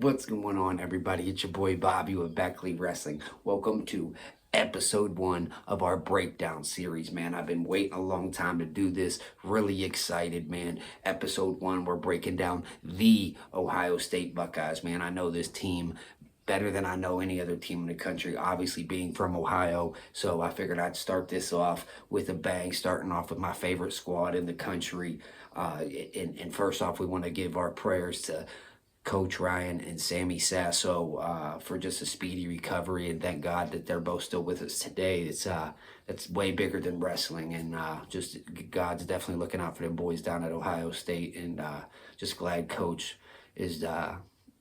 What's going on, everybody? It's your boy Bobby with Beckley Wrestling. Welcome to episode 1 of our breakdown series, man. I've been waiting a long time to do this. Really excited, man. Episode 1, we're breaking down the Ohio State Buckeyes, man. I know this team better than I know any other team in the country, obviously being from Ohio. So I figured I'd start this off with a bang, starting off with my favorite squad in the country. And first off, we want to give our prayers to Coach Ryan and Sammy Sasso for just a speedy recovery, and thank God that they're both still with us today. It's way bigger than wrestling, and just God's definitely looking out for them boys down at Ohio State, and just glad Coach is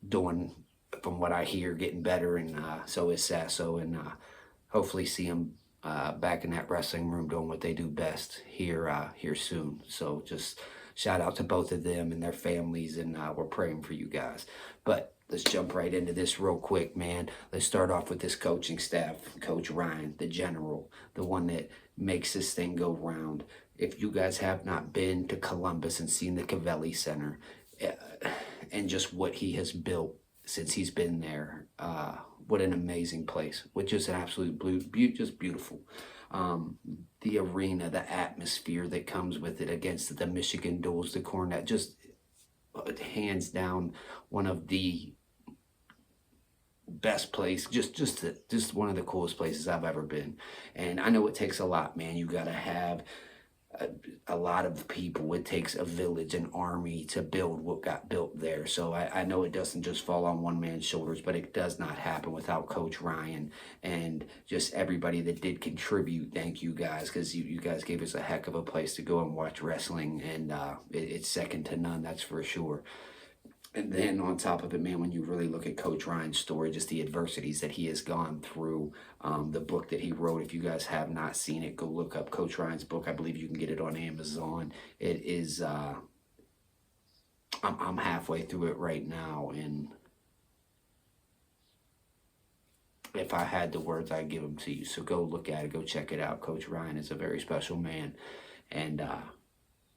doing, from what I hear, getting better, and so is Sasso, and hopefully see him back in that wrestling room doing what they do best here soon. So just shout out to both of them and their families, and we're praying for you guys. But let's jump right into this real quick, man. Let's start off with this coaching staff. Coach Ryan, the general, the one that makes this thing go round. If you guys have not been to Columbus and seen the Covelli Center and just what he has built since he's been there, what an amazing place, which is an absolute just beautiful. The arena, the atmosphere that comes with it against the Michigan Bulls, the Cornet, just hands down one of the best place, just one of the coolest places I've ever been. And I know it takes a lot, man. You got to have a lot of people. It takes a village, an army to build what got built there. So I know it doesn't just fall on one man's shoulders, but it does not happen without Coach Ryan and just everybody that did contribute. Thank you guys, because you guys gave us a heck of a place to go and watch wrestling, and it's second to none, that's for sure. And then on top of it, man, when you really look at Coach Ryan's story, just the adversities that he has gone through, the book that he wrote, if you guys have not seen it, go look up Coach Ryan's book. I believe you can get it on Amazon. It is, I'm halfway through it right now, and if I had the words, I'd give them to you. So go look at it, go check it out. Coach Ryan is a very special man, and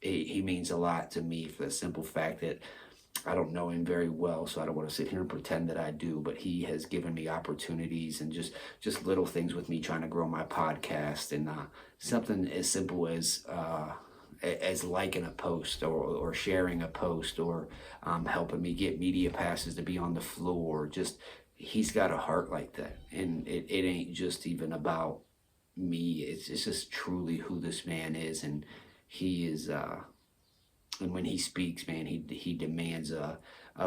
he means a lot to me for the simple fact that I don't know him very well, so I don't want to sit here and pretend that I do, but he has given me opportunities and just little things with me trying to grow my podcast, and something as simple as liking a post or sharing a post, or helping me get media passes to be on the floor. Just, he's got a heart like that, and it ain't just even about me. It's just truly who this man is, and he is and when he speaks, man, he demands a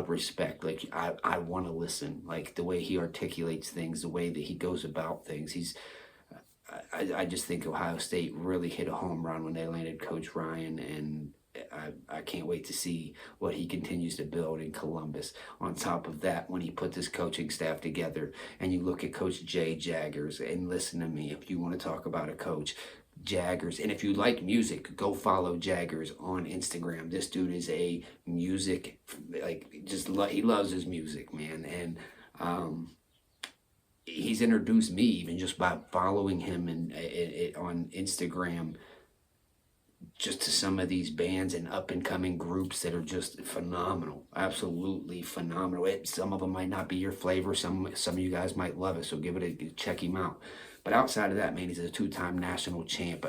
respect. Like, I want to listen. Like, the way he articulates things, the way that he goes about things. I just think Ohio State really hit a home run when they landed Coach Ryan, and I can't wait to see what he continues to build in Columbus. On top of that, when he put this coaching staff together, and you look at Coach Jay Jaggers, and listen to me, if you want to talk about a coach, Jaggers. And if you like music, go follow Jaggers on Instagram. This dude is a music, like, he loves his music, man. And he's introduced me, even just by following him on Instagram, just to some of these bands and up and coming groups that are just phenomenal, absolutely phenomenal. Some of them might not be your flavor. Some of you guys might love it, so give it a check him out. But outside of that, man, he's a two-time national champ.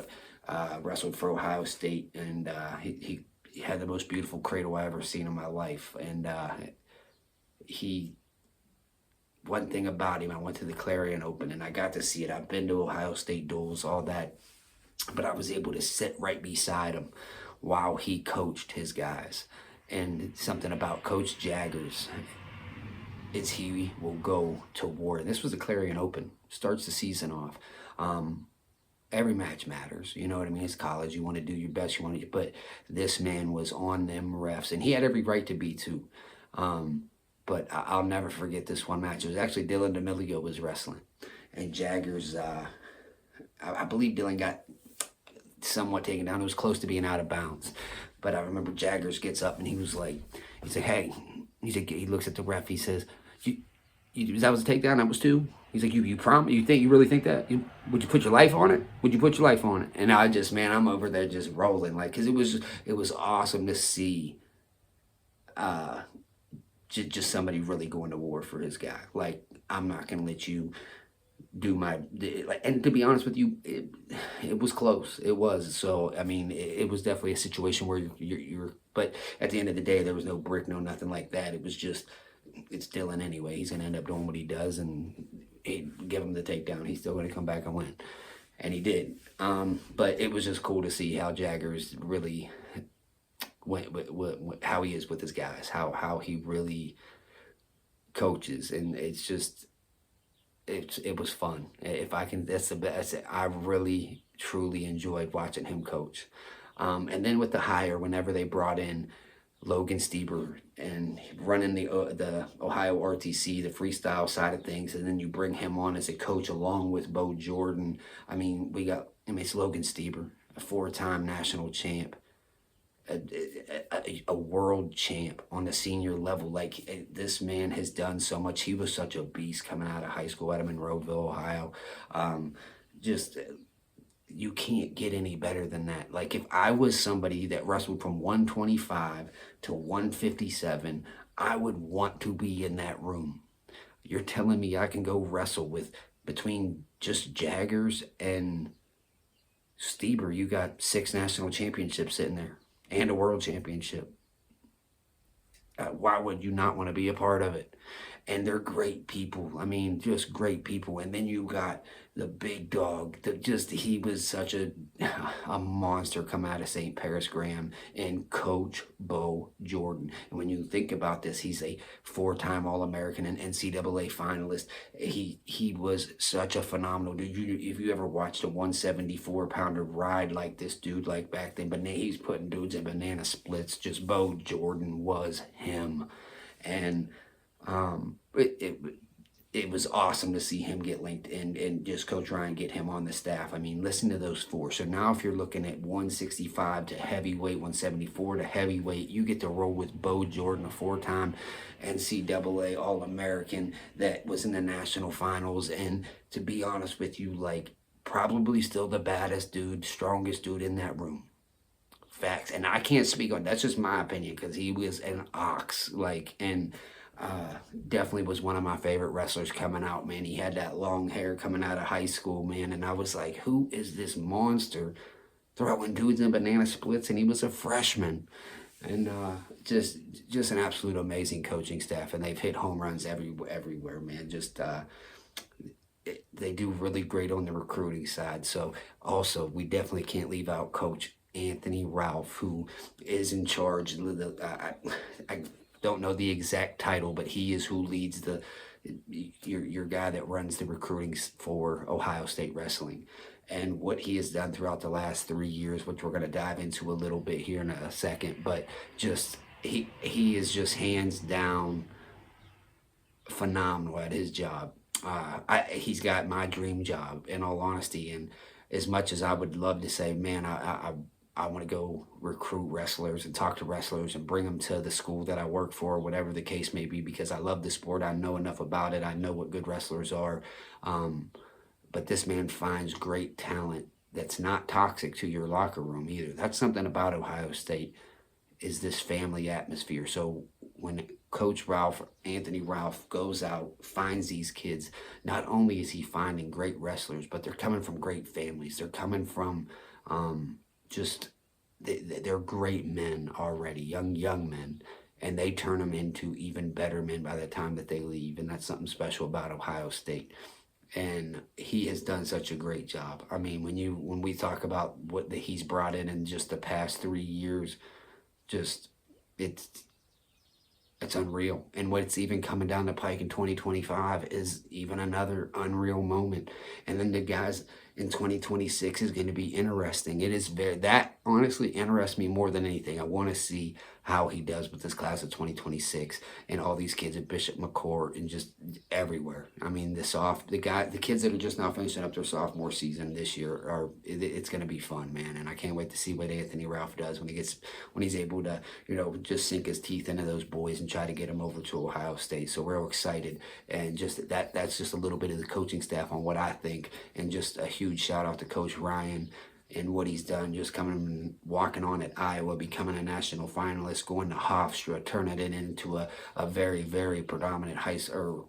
Wrestled for Ohio State, and he had the most beautiful cradle I ever seen in my life. And one thing about him, I went to the Clarion Open, and I got to see it. I've been to Ohio State duels, all that, but I was able to sit right beside him while he coached his guys. And something about Coach Jaggers is he will go to war. And this was the Clarion Open, starts the season off. Every match matters, you know what I mean? It's college, you want to do your best, but this man was on them refs, and he had every right to be too. But I'll never forget this one match. It was actually Dylan D'Amelio was wrestling, and Jaggers, I believe Dylan got somewhat taken down. It was close to being out of bounds, but I remember Jaggers gets up, and he's like, hey, he looks at the ref, he says, that was a takedown, that was two? He's like, you promise? You really think that? Would you put your life on it? Would you put your life on it? And I just, man, I'm over there just rolling, like, because it was awesome to see just somebody really going to war for his guy. Like, I'm not gonna let you do my like. And to be honest with you, it was close. It was. So I mean, it was definitely a situation where you're. But at the end of the day, there was no brick, no nothing like that. It was just, it's Dylan anyway. He's gonna end up doing what he does, and he give him the takedown. He's still gonna come back and win, and he did. But it was just cool to see how Jaggers really went with how he is with his guys, how he really coaches, and it's just it was fun. If I can, that's the best. I really truly enjoyed watching him coach. And then with the hire, whenever they brought in Logan Stieber and running the Ohio RTC, the freestyle side of things, and then you bring him on as a coach along with Bo Jordan. I mean, it's Logan Stieber, a 4-time national champ, a world champ on the senior level. Like, this man has done so much. He was such a beast coming out of high school out of Monroeville, Ohio. Just you can't get any better than that. Like, if I was somebody that wrestled from 125 to 157, I would want to be in that room. You're telling me I can go wrestle with, between just Jaggers and Stieber, you got 6 national championships sitting there and a world championship. Why would you not want to be a part of it? And they're great people. I mean, just great people. And then you got the big dog. He was such a monster come out of St. Paris Graham, and Coach Bo Jordan. And when you think about this, he's a 4-time All-American and NCAA finalist. He was such a phenomenal dude. If you ever watched a 174-pounder ride like this dude, like back then, but he's putting dudes in banana splits. Just Bo Jordan was him. And it was awesome to see him get linked and just Coach Ryan get him on the staff. I mean, listen to those 4. So now if you're looking at 165 to heavyweight, 174 to heavyweight, you get to roll with Bo Jordan, a 4-time NCAA All-American that was in the national finals. And to be honest with you, like, probably still the baddest dude, strongest dude in that room. Facts. And I can't speak on, that's just my opinion, because he was an ox, like, and definitely was one of my favorite wrestlers coming out, man. He had that long hair coming out of high school, man, and I was like, who is this monster throwing dudes in banana splits? And he was a freshman. And just an absolute amazing coaching staff, and they've hit home runs everywhere, man. Just they do really great on the recruiting side. So also, we definitely can't leave out Coach Anthony Ralph, who is in charge. I don't know the exact title, but he is who leads your guy that runs the recruiting for Ohio State Wrestling. And what he has done throughout the last 3 years, which we're going to dive into a little bit here in a second, but just he is just hands down phenomenal at his job. He's got my dream job, in all honesty. And as much as I would love to say, man, I want to go recruit wrestlers and talk to wrestlers and bring them to the school that I work for, whatever the case may be, because I love the sport. I know enough about it. I know what good wrestlers are. But this man finds great talent that's not toxic to your locker room either. That's something about Ohio State, is this family atmosphere. So when Coach Ralph, Anthony Ralph, goes out, finds these kids, not only is he finding great wrestlers, but they're coming from great families. They're coming from they're great men already, young men, and they turn them into even better men by the time that they leave. And that's something special about Ohio State. And he has done such a great job. I mean, when we talk about what he's brought in just the past 3 years, just it's unreal. And what's even coming down the pike in 2025 is even another unreal moment. And then the guys in 2026 is going to be interesting. It is that honestly interests me more than anything. I want to see how he does with this class of 2026 and all these kids at Bishop McCourt and just everywhere. I mean, the kids that are just now finishing up their sophomore season this year it's going to be fun, man. And I can't wait to see what Anthony Ralph does when he's able to, just sink his teeth into those boys and try to get them over to Ohio State. So we're excited. And just that's just a little bit of the coaching staff on what I think, and just a huge shout out to Coach Ryan and what he's done, just coming and walking on at Iowa, becoming a national finalist, going to Hofstra, turning it into a very, very predominant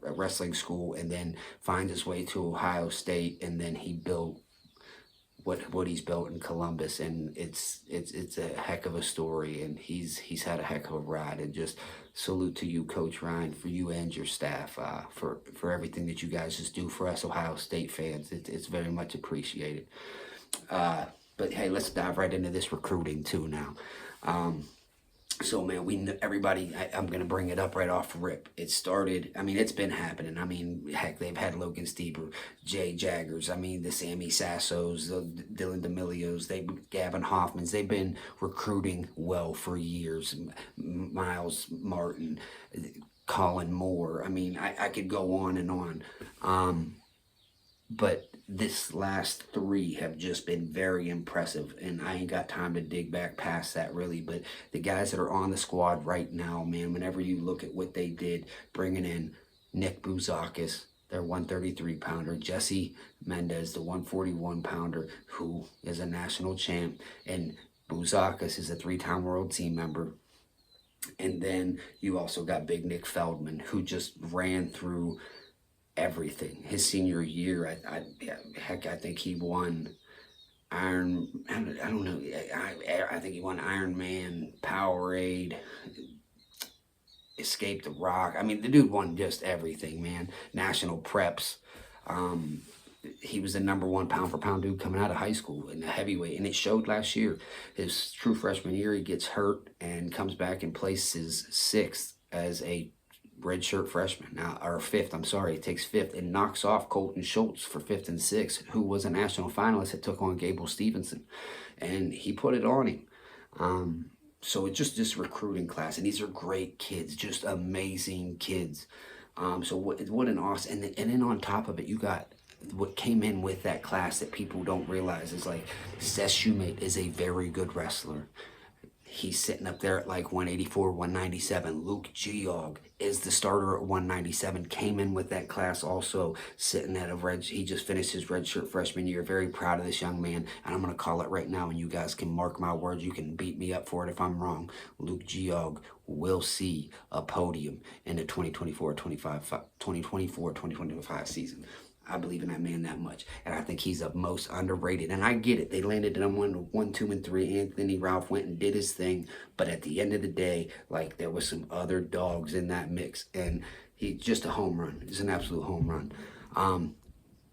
wrestling school, and then finds his way to Ohio State, and then he built what he's built in Columbus, and it's a heck of a story, and he's had a heck of a ride, and just salute to you, Coach Ryan, for you and your staff, for everything that you guys just do for us Ohio State fans. It's very much appreciated. But hey, let's dive right into this recruiting too now. So man, everybody, I'm going to bring it up right off rip. It started, I mean, it's been happening. I mean, heck, they've had Logan Stieber, Jay Jaggers, I mean, the Sammy Sassos, the Dylan D'Amelios, Gavin Hoffmans. They've been recruiting well for years. Miles Martin, Colin Moore. I mean, I could go on and on. But this last 3 have just been very impressive, and I ain't got time to dig back past that really. But the guys that are on the squad right now, man, whenever you look at what they did, bringing in Nick Bouzakis, their 133-pounder, Jesse Mendez, the 141-pounder, who is a national champ, and Bouzakis is a 3-time world team member. And then you also got Big Nick Feldman, who just ran through everything his senior year. I think he won I don't know. I think he won Iron Man, Powerade, Escape the Rock. I mean, the dude won just everything, man. National preps. He was the #1 pound-for-pound dude coming out of high school in the heavyweight, and it showed last year. His true freshman year, he gets hurt and comes back and places 6th as a redshirt freshman, now, or 5th, I'm sorry, he takes 5th and knocks off Colton Schultz for 5th and 6th, who was a national finalist that took on Gable Stevenson, and he put it on him. So it's just this recruiting class, and these are great kids, just amazing kids. So what an awesome, and then on top of it, you got what came in with that class that people don't realize is like Seth Shumate is a very good wrestler. He's sitting up there at like 184, 197. Luke Geog is the starter at 197. Came in with that class also, sitting at he just finished his redshirt freshman year. Very proud of this young man. And I'm going to call it right now, and you guys can mark my words. You can beat me up for it if I'm wrong. Luke Geog will see a podium in the 2024-2025 season. I believe in that man that much, and I think he's the most underrated. And I get it; they landed him 1, 2, and 3. Anthony Ralph went and did his thing, but at the end of the day, like, there was some other dogs in that mix, and he's just a home run. He's an absolute home run. And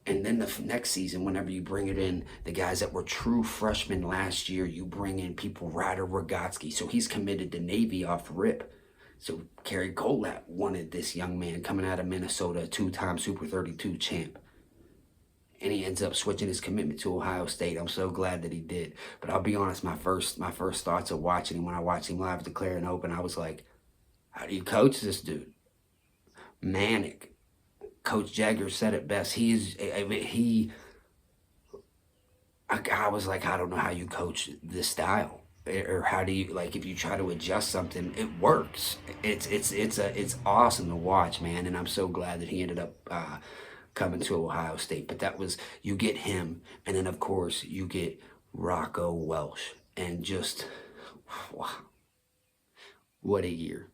then the next season, whenever you bring it in, the guys that were true freshmen last year, you bring in people, Ryder Rogotsky, so he's committed to Navy off rip. So Kerry Golap wanted this young man coming out of Minnesota, 2-time Super 32 champ. And he ends up switching his commitment to Ohio State. I'm so glad that he did. But I'll be honest, my first thoughts of watching him, when I watched him live declaring open, I was like, how do you coach this dude? Manic. Coach Jagger said it best. I was like, I don't know how you coach this style. Or how do you, like, if you try to adjust something, it works. It's awesome to watch, man, and I'm so glad that he ended up coming to Ohio State. But that was, you get him, and then of course you get Rocco Welsh, and just wow, what a year,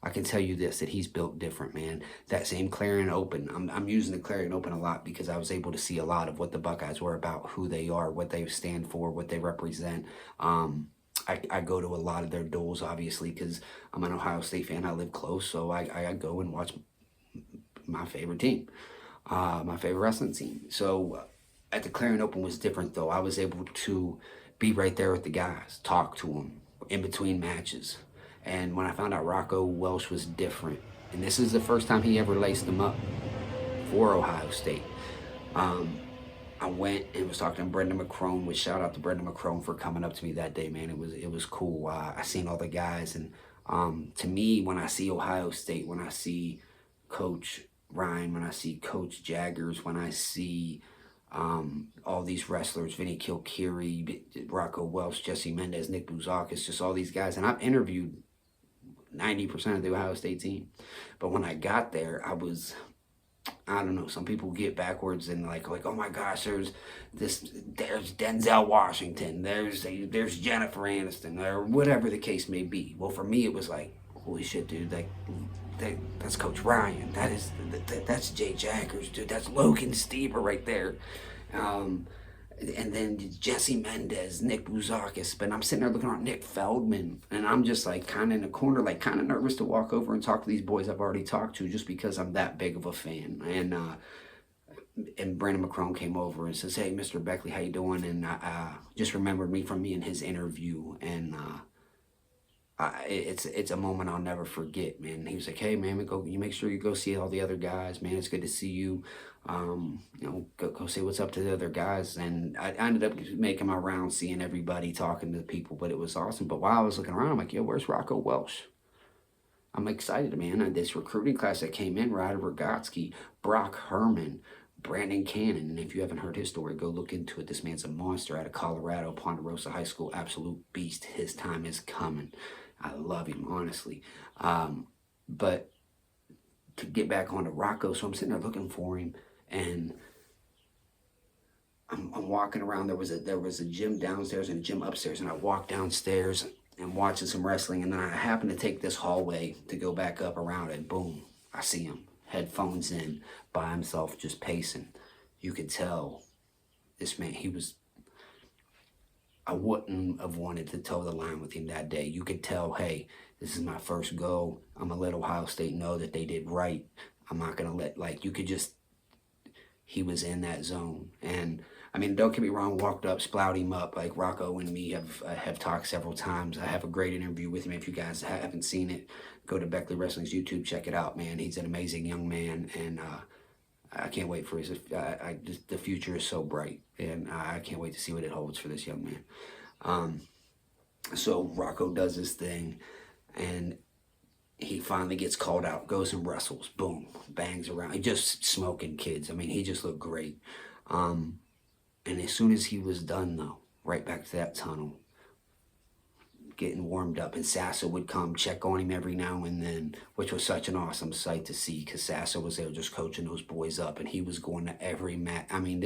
I can tell you this, that he's built different, man. That same Clarion Open, I'm using the Clarion Open a lot because I was able to see a lot of what the Buckeyes were about, who they are, what they stand for, what they represent. I go to a lot of their duels, obviously, because I'm an Ohio State fan. I live close, so I go and watch my favorite team, my favorite wrestling team. So at the Clarion Open was different, though. I was able to be right there with the guys, talk to them in between matches. And when I found out Rocco Welsh was different, and this is the first time he ever laced them up for Ohio State, I went and was talking to Brendan McCrone, which shout out to Brendan McCrone for coming up to me that day, man. It was cool. I seen all the guys, and to me, when I see Ohio State, when I see Coach Ryan, when I see Coach Jaggers, when I see all these wrestlers, Vinny Kilkeary, Rocco Welsh, Jesse Mendez, Nick Bouzakis, just all these guys, and I've interviewed 90% of the Ohio State team. But when I got there, I was I don't know. Some people get backwards and like, oh my gosh, there's Denzel Washington, there's Jennifer Aniston, or whatever the case may be. Well, for me, it was like, holy shit, dude, like that's Coach Ryan. That's Jay Jackers, dude. That's Logan Stieber right there. Um, and then Jesse Mendez, Nick Bouzakis. But I'm sitting there looking at Nick Feldman, and I'm just like kind of in a corner, like kind of nervous to walk over and talk to these boys I've already talked to, just because I'm that big of a fan. And Brandon McCrone came over and says, "Hey, Mr. Beckley, how you doing?" And just remembered me in his interview, and it's a moment I'll never forget, man. He was like, "Hey, man, you make sure you go see all the other guys, man. It's good to see you. Go say what's up to the other guys." And I ended up making my rounds, seeing everybody, talking to the people, but it was awesome. But while I was looking around, I'm like, "Yo, where's Rocco Welsh?" I'm excited, man. This recruiting class that came in, Ryder Rogotsky, Brock Herman, Brandon Cannon. And if you haven't heard his story, go look into it. This man's a monster out of Colorado, Ponderosa High School, absolute beast. His time is coming. I love him, honestly. But to get back onto Rocco, so I'm sitting there looking for him, and I'm walking around. There was a gym downstairs and a gym upstairs, and I walked downstairs and watching some wrestling, and then I happened to take this hallway to go back up around it. Boom, I see him, headphones in, by himself, just pacing. You could tell this man, I wouldn't have wanted to toe the line with him that day. You could tell, hey, this is my first go. I'm going to let Ohio State know that they did right. I'm not going to let, you could just, he was in that zone. And, I mean, don't get me wrong, walked up, splout him up. Like, Rocco and me have talked several times. I have a great interview with him. If you guys haven't seen it, go to Beckley Wrestling's YouTube, check it out, man. He's an amazing young man, and I can't wait for the future is so bright, and I can't wait to see what it holds for this young man. So Rocco does his thing, and he finally gets called out, goes and wrestles, boom, bangs around. He just smoking kids. I mean, he just looked great. And as soon as he was done, though, right back to that tunnel, getting warmed up, and Sasso would come check on him every now and then, which was such an awesome sight to see, because Sasso was there just coaching those boys up, and he was going to every match. I mean,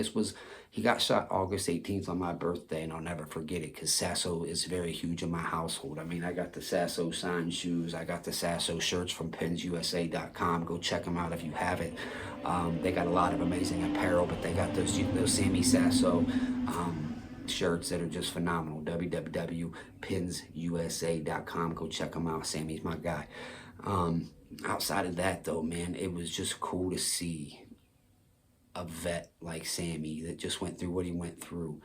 he got shot August 18th on my birthday, and I'll never forget it, because Sasso is very huge in my household. I mean, I got the Sasso signed shoes, I got the Sasso shirts from PensUSA.com. Go check them out if you haven't. They got a lot of amazing apparel, but they got those Sammy Sasso shirts that are just phenomenal. www.pensusa.com. Go check them out. Sammy's my guy. Outside of that, though, man, it was just cool to see a vet like Sammy that just went through what he went through,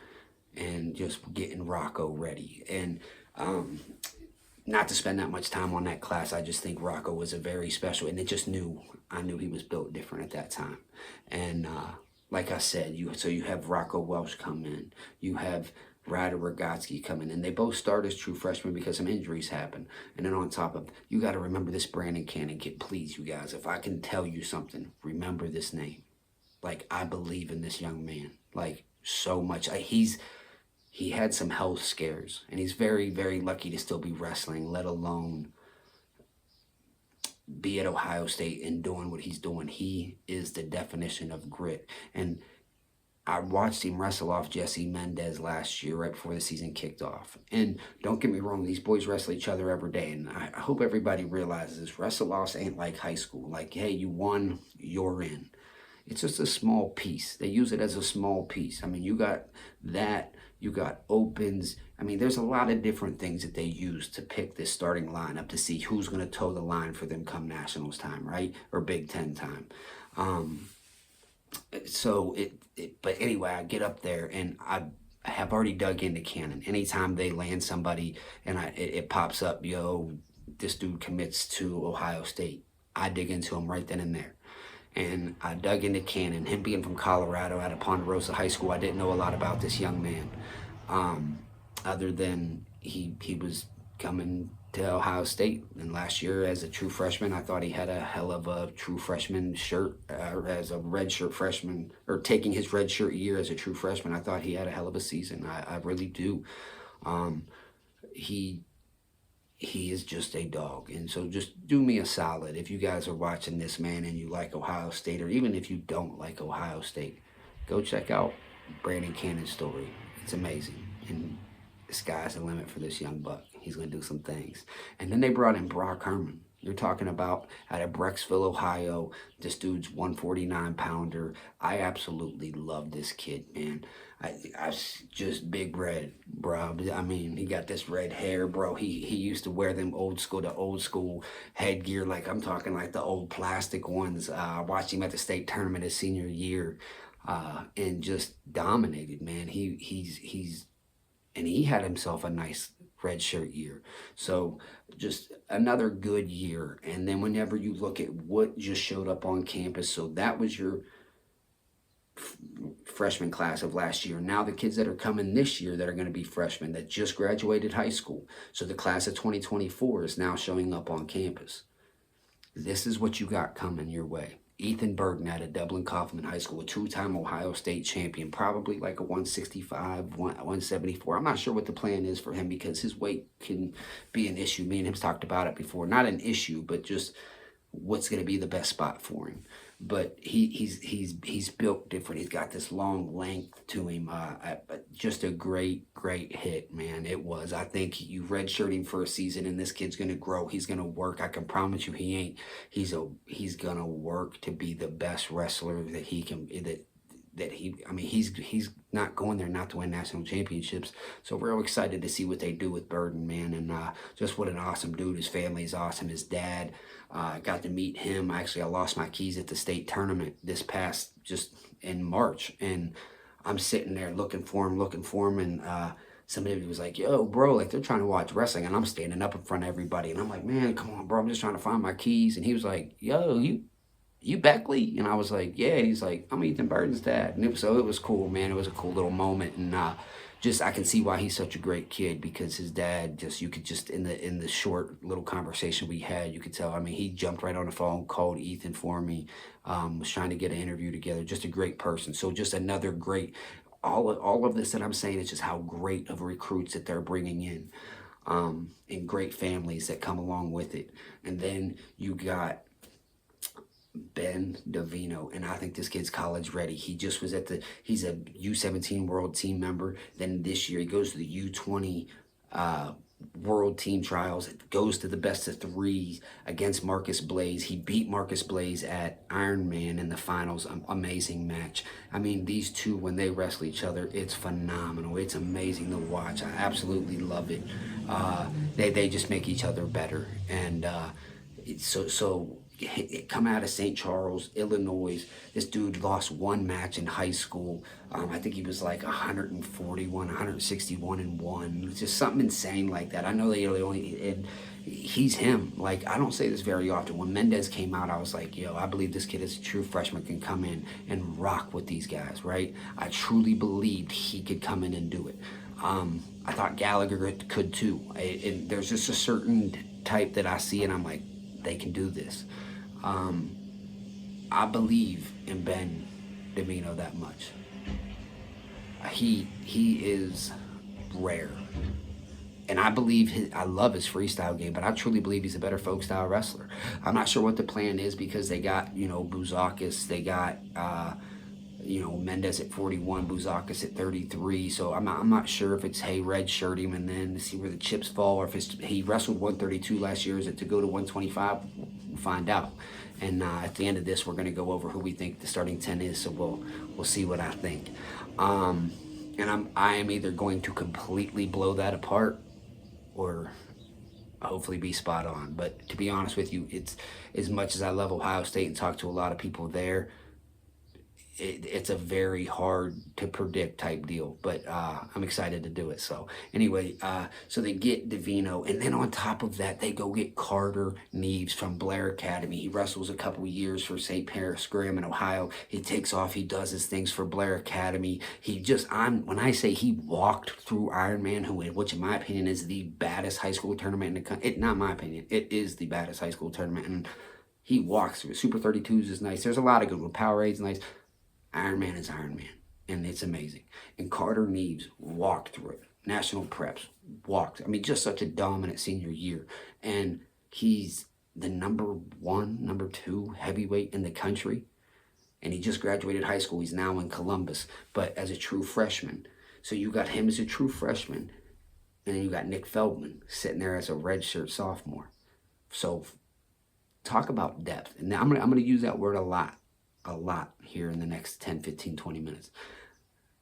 and just getting Rocco ready. And not to spend that much time on that class, I just think Rocco was a very special, and I knew he was built different at that time. And like I said, you have Rocco Welsh come in, you have Ryder Rogotsky come in, and they both start as true freshmen because some injuries happen. And then on top of, you got to remember this Brandon Cannon kid. Please, you guys, if I can tell you something, remember this name. Like, I believe in this young man, like, so much. He had some health scares, and he's very, very lucky to still be wrestling, let alone be at Ohio State and doing what he's doing. He is the definition of grit. And I watched him wrestle off Jesse Mendez last year, right before the season kicked off. And don't get me wrong, these boys wrestle each other every day. And I hope everybody realizes this. Wrestle-offs ain't like high school. Like, hey, you won, you're in. It's just a small piece. They use it as a small piece. I mean, you got that, you got opens. I mean, there's a lot of different things that they use to pick this starting lineup to see who's going to toe the line for them come Nationals time, right? Or Big Ten time. But anyway, I get up there, and I have already dug into Cannon. Anytime they land somebody and it pops up, yo, this dude commits to Ohio State, I dig into him right then and there. And I dug into Cannon. Him being from Colorado, out of Ponderosa High School, I didn't know a lot about this young man, other than he was coming to Ohio State. And last year, as a true freshman, I thought he had a hell of a true freshman shirt, as a redshirt freshman, or taking his redshirt year as a true freshman. I thought he had a hell of a season. I really do. He he is just a dog. And so just do me a solid. If you guys are watching this, man, and you like Ohio State, or even if you don't like Ohio State, go check out Brandon Cannon's story. It's amazing. And the sky's the limit for this young buck. He's going to do some things. And then they brought in Brock Herman. You're talking about out of Brecksville, Ohio. This dude's 149 pounder. I absolutely love this kid, man. I just big red, bro. I mean, he got this red hair, bro. He used to wear them old school headgear. Like, I'm talking like the old plastic ones. I watched him at the state tournament his senior year, and just dominated, man. And he had himself a nice red shirt year. So just another good year. And then whenever you look at what just showed up on campus, so that was your freshman class of last year. Now the kids that are coming this year that are going to be freshmen that just graduated high school. So the class of 2024 is now showing up on campus. This is what you got coming your way. Ethan Burden out of Dublin Kaufman High School, a two-time Ohio State champion, probably like a 165, 174. I'm not sure what the plan is for him because his weight can be an issue. Me and him's talked about it before. Not an issue, but just what's going to be the best spot for him. But he's built different. He's got this long length to him. Just a great hit, man. It was. I think you redshirt him for a season, and this kid's gonna grow. He's gonna work. I can promise you, he ain't. He's gonna work to be the best wrestler that he can. I mean, he's not going there not to win national championships. So we're real excited to see what they do with Burden, man. And just what an awesome dude. His family's awesome. His dad. Got to meet him. Actually, I lost my keys at the state tournament this past just in March, and I'm sitting there looking for him, and somebody was like, "Yo, bro, like they're trying to watch wrestling," and I'm standing up in front of everybody, and I'm like, "Man, come on, bro, I'm just trying to find my keys." And he was like, "Yo, you Beckley?" And I was like, "Yeah." He's like, "I'm Ethan Burden's dad." And it was cool, man. It was a cool little moment, and just I can see why he's such a great kid because his dad you could just in the short little conversation we had, you could tell. I mean, he jumped right on the phone, called Ethan for me, was trying to get an interview together. Just a great person. So just another great. All of this that I'm saying is just how great of recruits that they're bringing in, and great families that come along with it. And then you got Ben Davino, and I think this kid's college ready. He just was he's a U17 world team member. Then this year he goes to the U20 world team trials, goes to the best of three against Marcus Blaze. He beat Marcus Blaze at Ironman in the finals. Amazing match. I mean, these two, when they wrestle each other, it's phenomenal. It's amazing to watch. I absolutely love it. They just make each other better. And so come out of St. Charles, Illinois. This dude lost one match in high school. I think he was like 141, 161 and 1. It's just something insane like that. I know they only, he's him. Like, I don't say this very often. When Mendez came out, I was like, yo, I believe this kid is a true freshman, can come in and rock with these guys, right? I truly believed he could come in and do it. I thought Gallagher could too. There's just a certain type that I see, and I'm like, they can do this. I believe in Ben Davino that much. He is rare. And I believe I love his freestyle game, but I truly believe he's a better folk style wrestler. I'm not sure what the plan is because they got, Bouzakis, they got, Mendez at 41, Bouzakis at 33. So I'm not sure if it's, hey, red shirt him and then see where the chips fall, or if he wrestled 132 last year. Is it to go to 125? We'll find out. And at the end of this, we're going to go over who we think the starting 10 is. So we'll see what I think. And I am either going to completely blow that apart or hopefully be spot on. But to be honest with you, it's as much as I love Ohio State and talk to a lot of people there, it's a very hard to predict type deal, but I'm excited to do it. So anyway, so they get Davino, and then on top of that, they go get Carter Neves from Blair Academy. He wrestles a couple of years for St. Paris Graham in Ohio. He takes off. He does his things for Blair Academy. When I say he walked through Ironman, which in my opinion is the baddest high school tournament in the country. Not my opinion. It is the baddest high school tournament, and he walks through it. Super 32s is nice. There's a lot of good ones. Powerade is nice. Ironman is Ironman, and it's amazing. And Carter Neves walked through it. national preps, walked. I mean, just such a dominant senior year. And he's the number 2 heavyweight in the country. And he just graduated high school. He's now in Columbus, but as a true freshman. So you got him as a true freshman, and then you got Nick Feldman sitting there as a redshirt sophomore. So talk about depth. And now I'm gonna use that word a lot here in the next 10, 15, 20 minutes.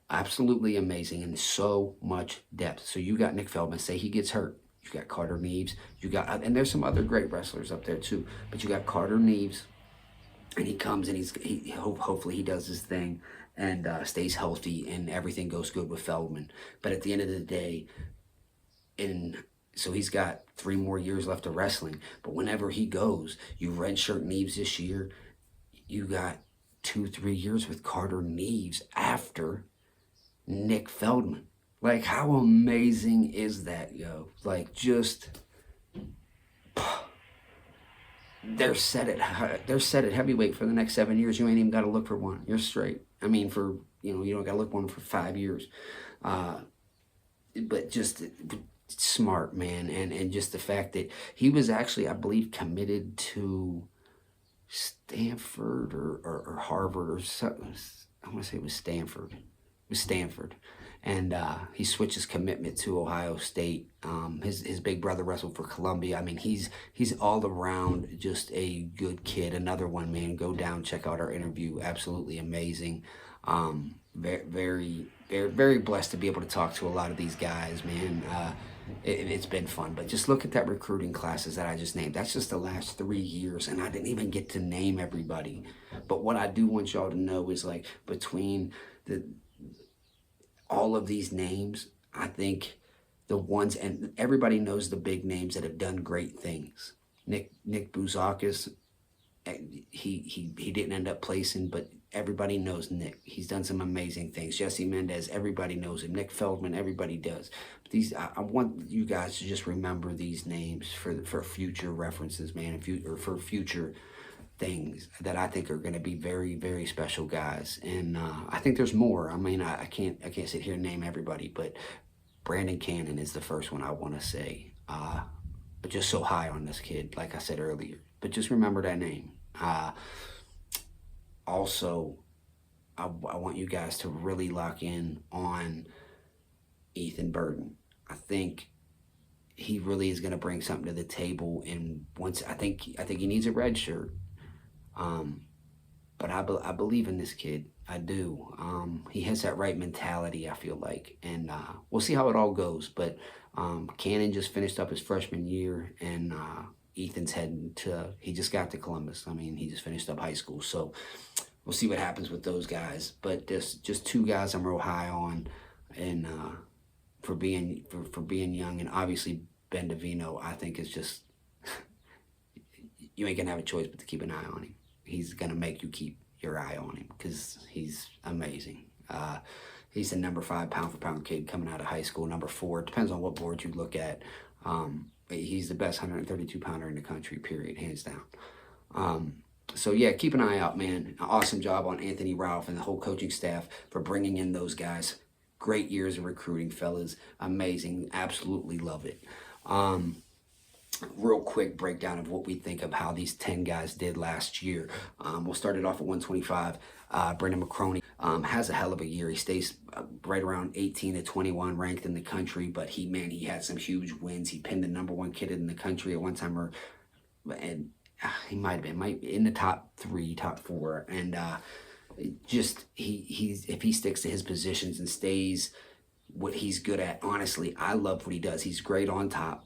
Absolutely amazing, and so much depth. So you got Nick Feldman, say he gets hurt. You got Carter Neves. You got, and there's some other great wrestlers up there too, but you got Carter Neves, and he comes and hopefully he does his thing and stays healthy and everything goes good with Feldman. But at the end of the day, so he's got 3 more years left of wrestling. But whenever he goes, you redshirt Neves this year, you got 2-3 years with Carter Neves after Nick Feldman. Like, how amazing is that, yo? Like, just they're set at heavyweight for the next 7 years. You ain't even got to look for one. You're straight. I mean, you don't got to look one for 5 years. But just smart, man, and just the fact that he was actually, I believe, committed to Stanford or Harvard or something. I want to say it was Stanford. It was Stanford. And he switched his commitment to Ohio State. His big brother wrestled for Columbia. I mean, he's all around just a good kid. Another one, man. Go down, check out our interview. Absolutely amazing. Very, very, very, very blessed to be able to talk to a lot of these guys, man. It's been fun. But just look at that recruiting classes that I just named. That's just the last 3 years, and I didn't even get to name everybody. But what I do want y'all to know is, like, between all of these names, I think the ones, and everybody knows the big names that have done great things. Nick Bouzakis, he didn't end up placing, but everybody knows Nick. He's done some amazing things. Jesse Mendez, everybody knows him. Nick Feldman, everybody does. But I want you guys to just remember these names for future references, man, or for future things that I think are going to be very, very special guys. And I think there's more. I mean, I can't sit here and name everybody, but Brandon Cannon is the first one I want to say. But just so high on this kid, like I said earlier. But just remember that name. Also, I want you guys to really lock in on Ethan Burton. I think he really is going to bring something to the table. And once I think he needs a red shirt. But I believe in this kid. I do. He has that right mentality, I feel like. And we'll see how it all goes. But Cannon just finished up his freshman year, and Ethan's heading he just got to Columbus. I mean, he just finished up high school. So we'll see what happens with those guys. But just 2 guys I'm real high on, and for being young. And obviously Ben Davino, I think, is just, you ain't going to have a choice but to keep an eye on him. He's going to make you keep your eye on him because he's amazing. He's the number 5 pound-for-pound kid coming out of high school, number 4. It depends on what board you look at. He's the best 132-pounder in the country, period, hands down. So, yeah, keep an eye out, man. Awesome job on Anthony Ralph and the whole coaching staff for bringing in those guys. Great years of recruiting, fellas. Amazing. Absolutely love it. Real quick breakdown of what we think of how these 10 guys did last year. We'll start it off at 125. Brendan McCroney has a hell of a year. He stays right around 18 to 21 ranked in the country, but he had some huge wins. He pinned the number 1 kid in the country at one time, and he might have been in the top 3, top 4, and just if he sticks to his positions and stays what he's good at. Honestly, I love what he does. He's great on top.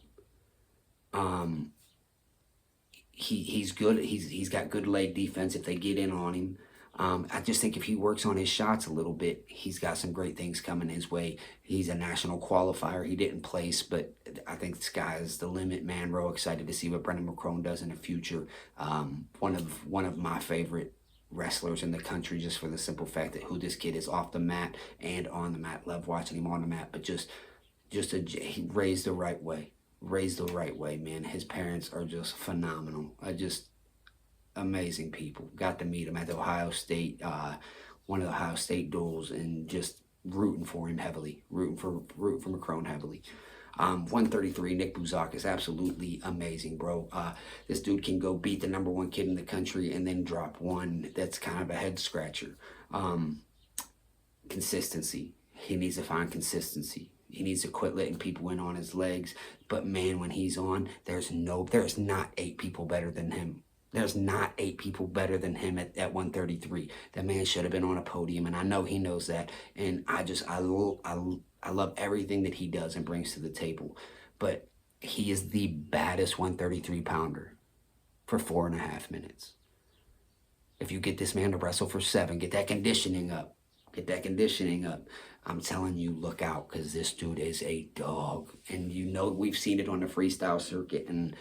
He's good. He's got good leg defense if they get in on him. I just think if he works on his shots a little bit, he's got some great things coming his way. He's a national qualifier. He didn't place, but I think the sky's the limit, man. Real excited to see what Brendan McCrone does in the future. One of my favorite wrestlers in the country, just for the simple fact that who this kid is off the mat and on the mat. Love watching him on the mat, but he raised the right way. Raised the right way, man. His parents are just phenomenal. Just amazing people. Got to meet him at the Ohio State, one of the Ohio State duels, and just rooting for him heavily, rooting for McCrone heavily. 133, Nick Bouzakis, absolutely amazing, bro. This dude can go beat the #1 kid in the country and then drop one that's kind of a head scratcher. Consistency. He needs to find consistency. He needs to quit letting people in on his legs. But man, when he's on, there's not 8 people better than him. There's not 8 people better than him at 133. That man should have been on a podium, and I know he knows that. And I love everything that he does and brings to the table. But he is the baddest 133 pounder for 4.5 minutes. If you get this man to wrestle for 7, get that conditioning up. I'm telling you, look out, because this dude is a dog. And you know, we've seen it on the freestyle circuit, and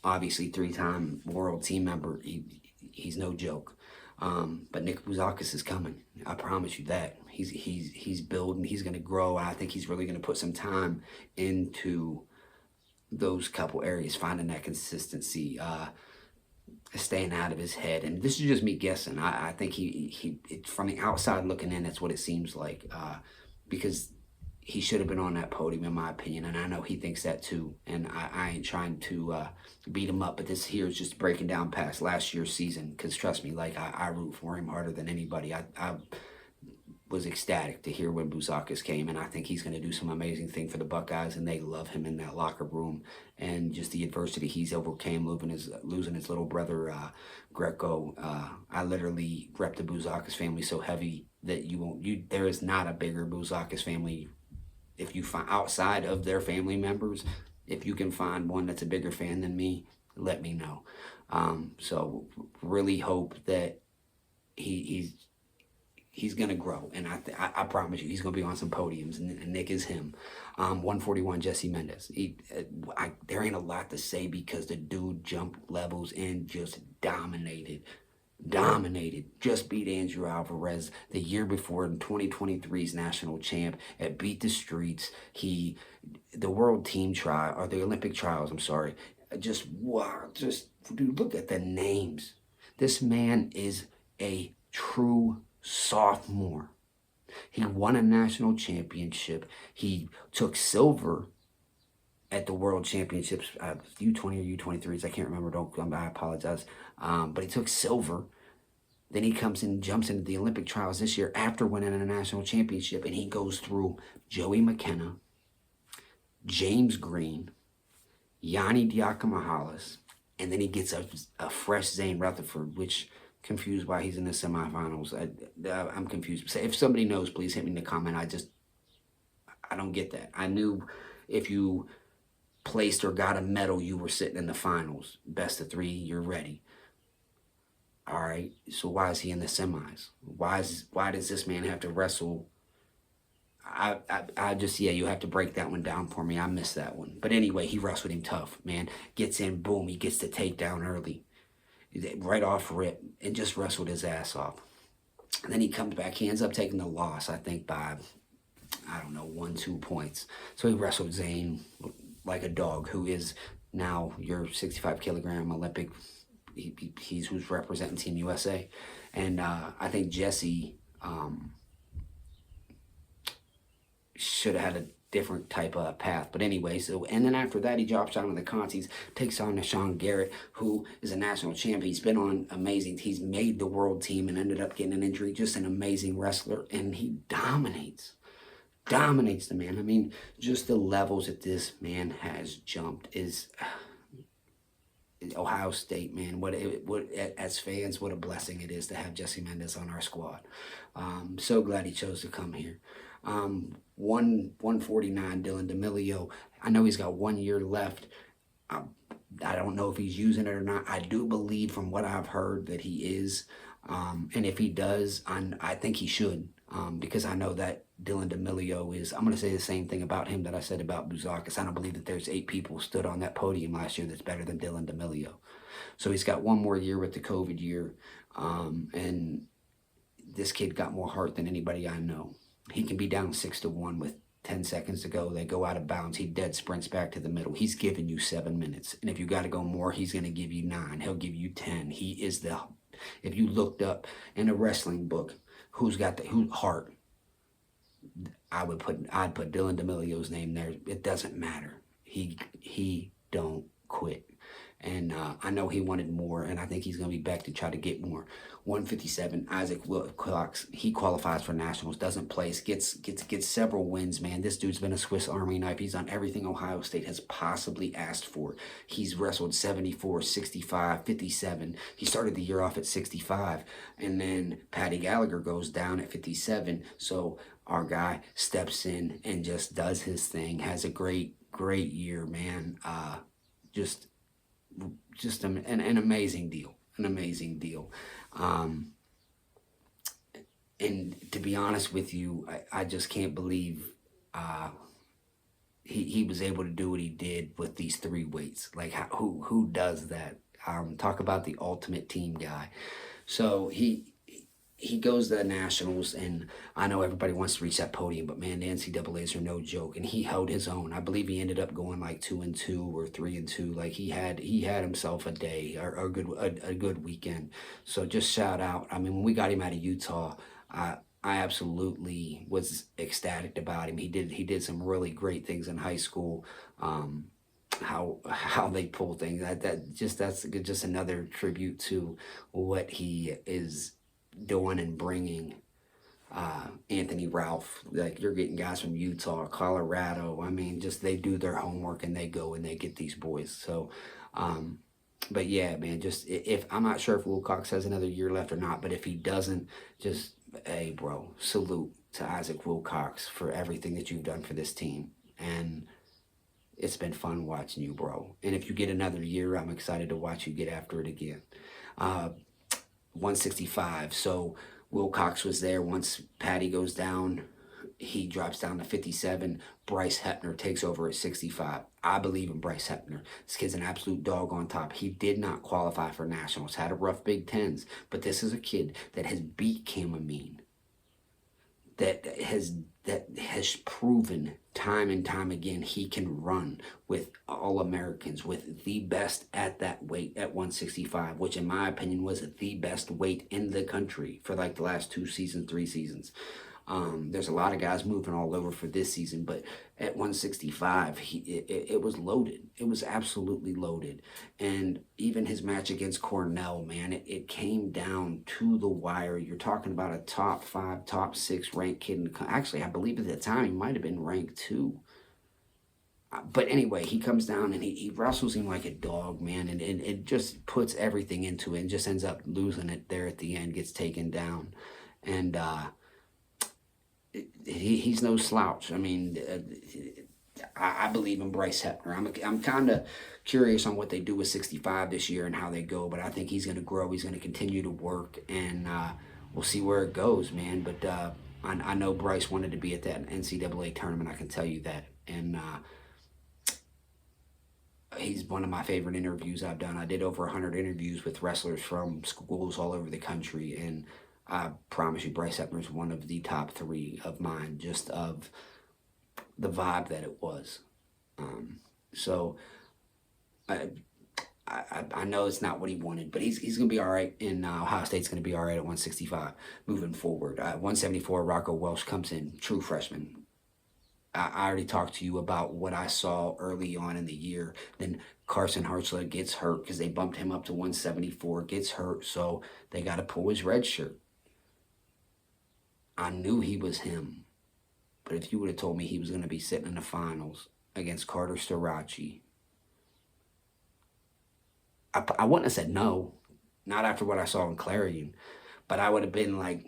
obviously 3-time world team member. He's no joke. But Nick Bouzakis is coming. I promise you that. He's building. He's going to grow. I think he's really going to put some time into those couple areas, finding that consistency, staying out of his head. And this is just me guessing. I think he from the outside looking in, that's what it seems like, because he should have been on that podium, in my opinion, and I know he thinks that too. And I ain't trying to beat him up, but this here is just breaking down past last year's season, because trust me, like, I root for him harder than anybody. I was ecstatic to hear when Bouzakis came, and I think he's going to do some amazing thing for the Buckeyes, and they love him in that locker room. And just the adversity he's overcame, losing his little brother Greco. I literally rep the Bouzakis family so heavy that there is not a bigger Bouzakis family. If you find outside of their family members, if you can find one that's a bigger fan than me, let me know. So really hope that he's going to grow, and I promise you, he's going to be on some podiums, and Nick is him. 141, Jesse Mendez. There ain't a lot to say, because the dude jumped levels and just dominated. Just beat Andrew Alvarez the year before in 2023's national champ at Beat the Streets. The world team trial, or the Olympic trials, I'm sorry. Just, wow, dude, look at the names. This man is a true sophomore. He won a national championship. He took silver at the world championships, U20 or U23s. I can't remember. I apologize. But he took silver. Then he comes in and jumps into the Olympic trials this year after winning a national championship, and he goes through Joey McKenna, James Green, Yanni Diakomihalis, and then he gets a fresh Zane Rutherford, which confused why he's in the semifinals. I'm confused. So if somebody knows, please hit me in the comment. I don't get that. I knew if you placed or got a medal, you were sitting in the finals. Best of 3, you're ready. All right. So why is he in the semis? Why does this man have to wrestle? You have to break that one down for me. I missed that one. But anyway, he wrestled him tough, man. Gets in, boom, he gets the takedown early, right off rip, and just wrestled his ass off. And then he comes back. He ends up taking the loss, I think, by, 1-2 points. So he wrestled Zane like a dog, who is now your 65-kilogram Olympic. He's who's representing Team USA. And I think Jesse should have had a different type of path. But anyway, and then after that, he drops down to the contes, takes on Sean Garrett, who is a national champion. He's been on amazing. He's made the world team and ended up getting an injury. Just an amazing wrestler, and he dominates the man. I mean, just the levels that this man has jumped is Ohio State, man. What as fans, what a blessing it is to have Jesse Mendez on our squad. So glad he chose to come here. 149, Dylan D'Amelio. I know he's got 1 year left. I don't know if he's using it or not. I do believe from what I've heard that he is. And if he does, I think he should. Because I know that Dylan D'Amelio is, I'm going to say the same thing about him that I said about Bouzakis. I don't believe that there's 8 people stood on that podium last year that's better than Dylan D'Amelio. So he's got 1 more year with the COVID year. And this kid got more heart than anybody I know. He can be down 6-1 with 10 seconds to go. They go out of bounds. He dead sprints back to the middle. He's giving you 7 minutes. And if you got to go more, he's going to give you 9. He'll give you 10. He is if you looked up in a wrestling book, who's heart? I'd put Dylan D'Amelio's name there. It doesn't matter. He don't quit. And I know he wanted more, and I think he's going to be back to try to get more. 157, Isaac Wilcox, he qualifies for nationals, doesn't place, gets several wins, man. This dude's been a Swiss Army knife. He's done everything Ohio State has possibly asked for. He's wrestled 74, 65, 57. He started the year off at 65, and then Paddy Gallagher goes down at 57. So our guy steps in and just does his thing, has a great year, man. Just an amazing deal, and to be honest with you, I just can't believe he was able to do what he did with these three weights. Like, who does that? Talk about the ultimate team guy. So he goes to the nationals, and I know everybody wants to reach that podium, but man, the NCAAs are no joke, and he held his own. I believe he ended up going like 2-2 or 3-2. Like, he had himself a day, or a good weekend. So just shout out. I mean, when we got him out of Utah, I absolutely was ecstatic about him. He did some really great things in high school. How they pull things. That's just another tribute to what he is doing and bringing. Anthony Ralph, like, you're getting guys from Utah, Colorado. I mean, just they do their homework and they go and they get these boys. So, but yeah, man, just if I'm not sure if Wilcox has another year left or not, but if he doesn't, just, hey, bro, salute to Isaac Wilcox for everything that you've done for this team. And it's been fun watching you, bro. And if you get another year, I'm excited to watch you get after it again. 165. So Wilcox was there. Once Paddy goes down, he drops down to 57. Bryce Hepner takes over at 65. I believe in Bryce Hepner. This kid's an absolute dog on top. He did not qualify for nationals, had a rough Big Tens, but this is a kid that has beat Cam Amin, that has proven time and time again he can run with All-Americans, with the best at that weight at 165, which in my opinion was the best weight in the country for like the last 3 seasons. There's a lot of guys moving all over for this season, but at 165, it was loaded. It was absolutely loaded. And even his match against Cornell, man, it came down to the wire. You're talking about a top 5, top 6 ranked kid. Actually, I believe at the time he might have been ranked 2. But anyway, he comes down and he wrestles him like a dog, man, and it just puts everything into it and just ends up losing it there at the end, gets taken down. And he's no slouch. I mean, I believe in Bryce Hepner. I'm kind of curious on what they do with 65 this year and how they go, but I think he's going to grow. He's going to continue to work, and we'll see where it goes, man. But I know Bryce wanted to be at that NCAA tournament. I can tell you that. And he's one of my favorite interviews I've done. I did over 100 interviews with wrestlers from schools all over the country, and I promise you, Bryce Hepner is one of the top 3 of mine, just of the vibe that it was. So I know it's not what he wanted, but he's going to be all right, and Ohio State's going to be all right at 165 moving forward. 174, Rocco Welsh comes in, true freshman. I already talked to you about what I saw early on in the year. Then Carson Hartzler gets hurt because they bumped him up to 174, gets hurt, so they got to pull his red shirt. I knew he was him, but if you would have told me he was going to be sitting in the finals against Carter Starachi, I wouldn't have said no, not after what I saw in Clarion, but I would have been like,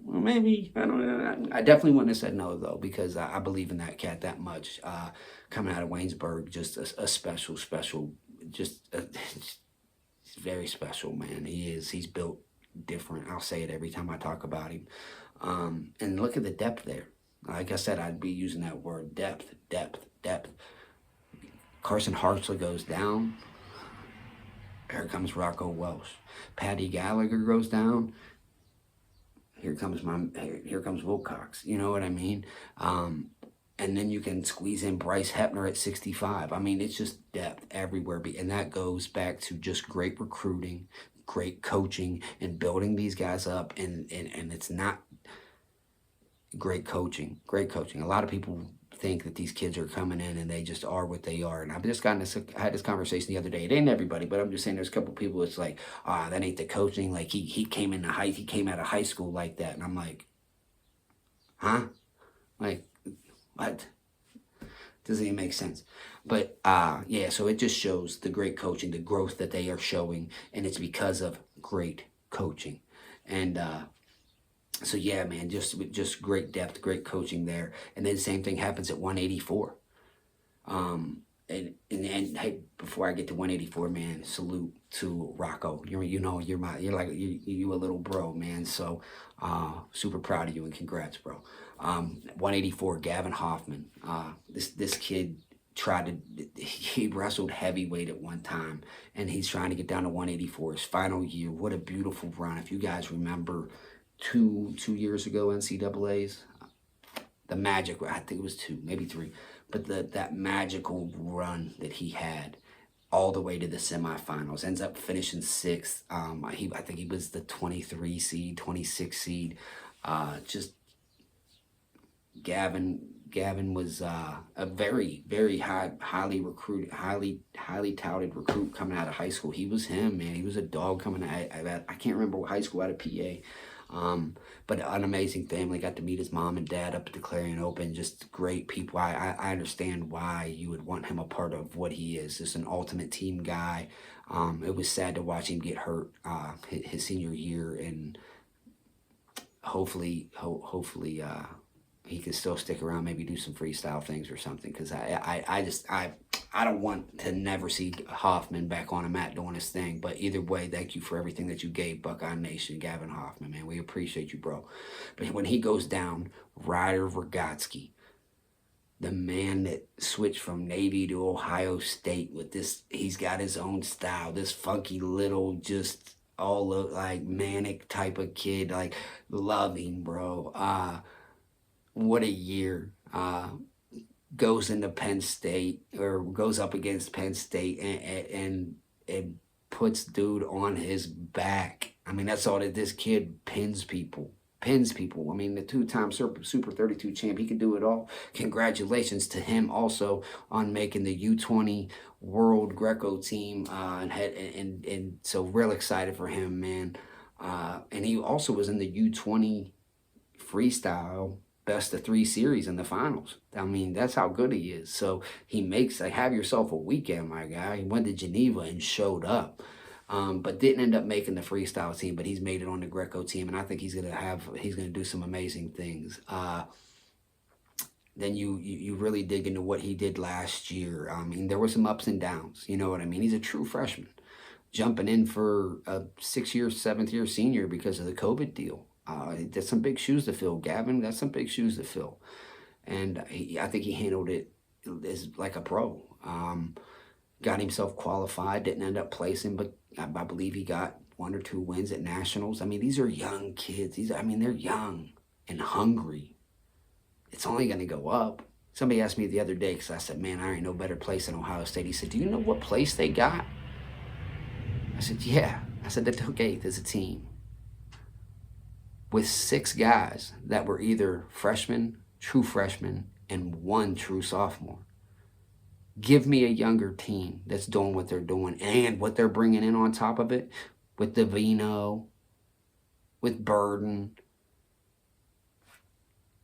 maybe, I don't know. I definitely wouldn't have said no, though, because I believe in that cat that much. Coming out of Waynesburg, just a special, just very special, man. He's built different. I'll say it every time I talk about him. And look at the depth there. Like I said, I'd be using that word, depth. Carson Hartzler goes down. Here comes Rocco Welsh. Paddy Gallagher goes down. Here comes Wilcox. You know what I mean? And then you can squeeze in Bryce Hepner at 65. I mean, it's just depth everywhere. And that goes back to just great recruiting, great coaching, and building these guys up. And it's not great coaching, great coaching. A lot of people think that these kids are coming in and they just are what they are. And I had this conversation the other day. It ain't everybody, but I'm just saying there's a couple people. It's like, that ain't the coaching. Like he came he came out of high school like that, and I'm like, huh? Like, what? Doesn't even make sense. But yeah, so it just shows the great coaching, the growth that they are showing, and it's because of great coaching. And so yeah, man, just great depth, great coaching there. And then same thing happens at 184. And hey, before I get to 184, man, salute to Rocco. You're a little bro, man. So super proud of you and congrats, bro. 184, Gavin Hoffman. This kid he wrestled heavyweight at one time, and he's trying to get down to 184, his final year. What a beautiful run. If you guys remember 2 years ago, NCAA's, the magic, I think it was 2, maybe 3, but that magical run that he had all the way to the semifinals, ends up finishing 6th. I think he was the 23 seed, 26 seed. Just Gavin was a very, very highly recruited, highly touted recruit coming out of high school. He was him, man. He was a dog coming out. I can't remember what high school, out of PA. But an amazing family. Got to meet his mom and dad up at the Clarion Open. Just great people. I understand why you would want him a part of what he is. Just an ultimate team guy. It was sad to watch him get hurt his senior year, and hopefully he can still stick around, maybe do some freestyle things or something, because I don't want to never see Hoffman back on a mat doing his thing. But either way, thank you for everything that you gave Buckeye Nation, Gavin Hoffman, man. We appreciate you, bro. But when he goes down, Ryder Vergotsky, the man that switched from Navy to Ohio State with this, he's got his own style, this funky little, just all look like manic type of kid, like loving, bro. What a year. Goes into Penn State, or goes up against Penn State, and puts dude on his back. I mean, that's all that this kid pins people. I mean, the 2-time Super 32 champ, he can do it all. Congratulations to him also on making the U20 World Greco team, and so real excited for him, man. And he also was in the U20 freestyle best of 3 series in the finals. I mean, that's how good he is. So he makes, like, have yourself a weekend, my guy. He went to Geneva and showed up, but didn't end up making the freestyle team, but he's made it on the Greco team, and I think he's gonna do some amazing things. Then you really dig into what he did last year. I mean, there were some ups and downs, you know what I mean? He's a true freshman, jumping in for a 6-year, 7th-year senior because of the COVID deal. That's some big shoes to fill, Gavin. That's some big shoes to fill. And I think he handled it as like a pro. Got himself qualified, didn't end up placing, but I believe he got 1 or 2 wins at nationals. I mean, these are young kids. They're young and hungry. It's only going to go up. Somebody asked me the other day, because I said, man, I ain't no better place than Ohio State. He said, do you know what place they got? I said, yeah. I said, they took 8th as a team, with 6 guys that were either freshmen, true freshmen, and 1 true sophomore. Give me a younger team that's doing what they're doing and what they're bringing in on top of it, with Davino, with Burden,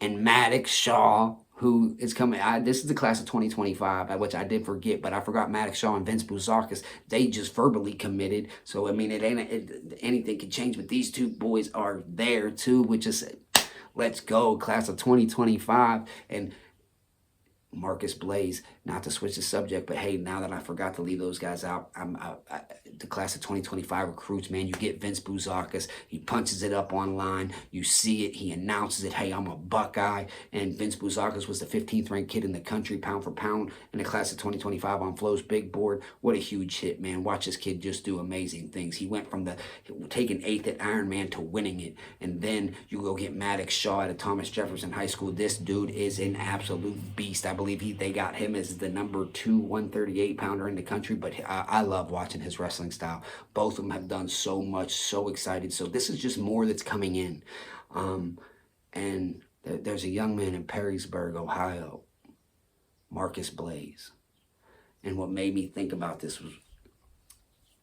and Maddox Shaw, who is coming. This is the class of 2025, which I did forget, but I forgot Maddox Shaw and Vince Bouzakis. They just verbally committed. So, I mean, anything can change, but these 2 boys are there too, which is, let's go, class of 2025. And Marcus Blaze, not to switch the subject, but hey, now that I forgot to leave those guys out, the class of 2025 recruits, man, you get Vince Bouzakis, he punches it up online, you see it, he announces it, hey, I'm a Buckeye, and Vince Bouzakis was the 15th ranked kid in the country, pound for pound, in the class of 2025 on Flo's big board. What a huge hit, man. Watch this kid just do amazing things. He went from taking 8th at Ironman to winning it, and then you go get Maddox Shaw at Thomas Jefferson High School. This dude is an absolute beast. I believe they got him as the number 2 138 pounder in the country, but I love watching his wrestling style. Both of them have done so much, so excited. So this is just more that's coming in. And There's a young man in Perrysburg, Ohio, Marcus Blaze. And what made me think about this was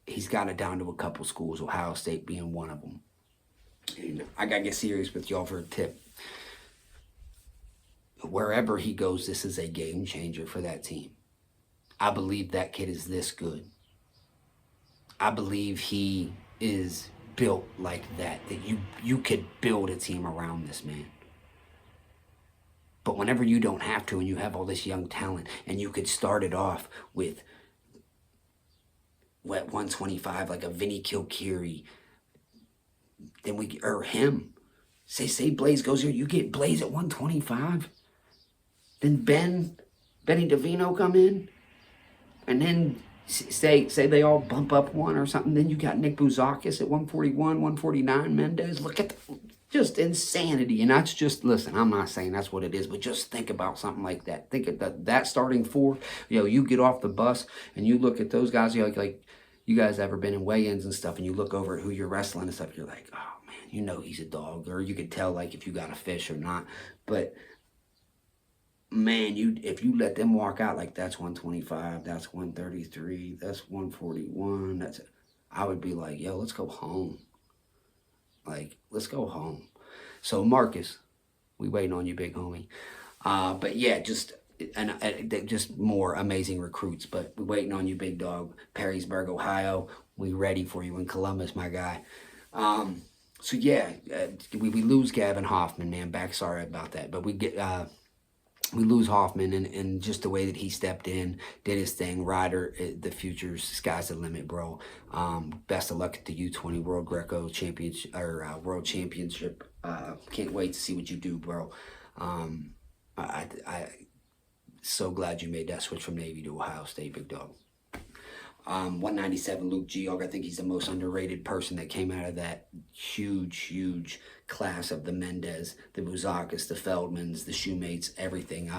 he's got it down to a couple schools, Ohio State being one of them. And I got to get serious with y'all for a tip. Wherever he goes, this is a game changer for that team. I believe that kid is this good. I believe he is built like that you could build a team around this man. But whenever you don't have to and you have all this young talent and you could start it off with at 125 like a Vinny Kilkeary, then or him. Say Blaze goes here, you get Blaze at 125. Then Benny DeVino come in, and then say they all bump up one or something. Then you got Nick Bouzakis at 141, 149. Mendez, look at just insanity. And that's just, listen, I'm not saying that's what it is, but just think about something like that. Think of that starting four. You get off the bus and you look at those guys. Like you guys ever been in weigh-ins and stuff, and you look over at who you're wrestling and stuff. You're like, oh man, he's a dog, or you could tell like if you got a fish or not, but. Man, if you let them walk out like that's 125, that's 133, that's 141, I would be like, yo, let's go home. Like, let's go home. So Marcus, we waiting on you, big homie. But yeah, just more amazing recruits. But we waiting on you, big dog. Perrysburg, Ohio. We ready for you in Columbus, my guy. So yeah, we lose Gavin Hoffman, man. Back sorry about that, but we lose Hoffman and just the way that he stepped in, did his thing. Ryder, the future's sky's the limit, bro. Best of luck at the U20 World Greco Championship or World Championship. Can't wait to see what you do, bro. I so glad you made that switch from Navy to Ohio State, big dog. 197 Luke Geog. I think he's the most underrated person that came out of that huge class of the Mendez, the Bouzakis, the Feldmans, the Shoemates, everything.